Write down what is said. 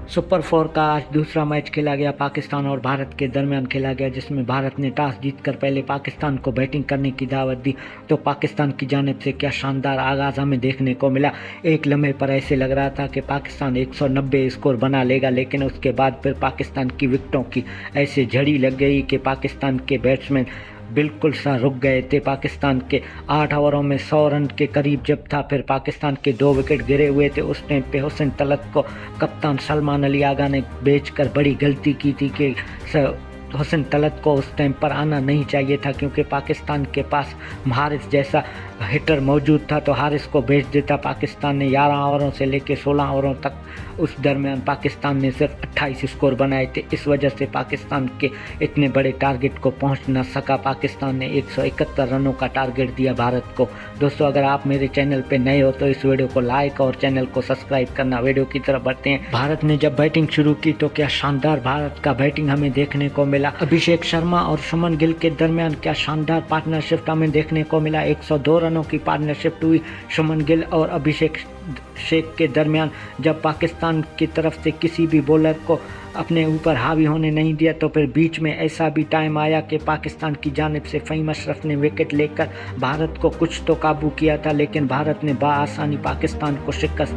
Super 4 का आज दूसरा मैच खेला गया। पाकिस्तान और भारत के दरमियान खेला गया, जिसमें भारत ने टॉस जीतकर पहले पाकिस्तान को बैटिंग करने की दावत दी। तो पाकिस्तान की जानिब से क्या शानदार आगाज़ हमें देखने को मिला। एक लम्हे पर ऐसे लग रहा था कि पाकिस्तान 190 स्कोर बना लेगा, लेकिन उसके बाद फिर पाकिस्तान की विकेटों की ऐसे झड़ी लग गई कि पाकिस्तान के बैट्समैन बिल्कुल सा रुक गए थे। पाकिस्तान के 8 ओवरों में 100 रन के करीब जब था, फिर पाकिस्तान के 2 विकेट गिरे हुए थे। उस टाइम पे हुसैन तलत को कप्तान सलमान अली आगा ने बेचकर बड़ी गलती की थी कि हुसैन तलत को उस टाइम पर आना नहीं चाहिए था, क्योंकि पाकिस्तान के पास हारिस जैसा हिटर मौजूद था, तो हारिस को बेच देता। पाकिस्तान ने 11 ओवरों से लेकर 16 ओवरों तक उस दरमियान पाकिस्तान ने सिर्फ 28 स्कोर बनाए थे। इस वजह से पाकिस्तान के इतने बड़े टारगेट को पहुंच न सका। पाकिस्तान ने 171 रनों का टारगेट दिया भारत को। दोस्तों, अगर आप मेरे चैनल पे नए हो तो इस वीडियो को लाइक और चैनल को सब्सक्राइब करना। वीडियो की तरफ बढ़ते हैं। भारत ने जब बैटिंग शुरू की तो क्या शानदार भारत का बैटिंग हमें देखने को मिला। अभिषेक शर्मा और सुमन गिल के दरमियान क्या शानदार पार्टनरशिप हमें देखने को मिला। 102 रनों की पार्टनरशिप हुई सुमन गिल और अभिषेक शेख के दरमियान। जब पाकिस्तान की तरफ से किसी भी बॉलर को अपने ऊपर हावी होने नहीं दिया, तो फिर बीच में ऐसा भी टाइम आया कि पाकिस्तान की जानिब से फ़हीम अशरफ ने विकेट लेकर भारत को कुछ तो काबू किया था, लेकिन भारत ने बआसानी पाकिस्तान को शिकस्त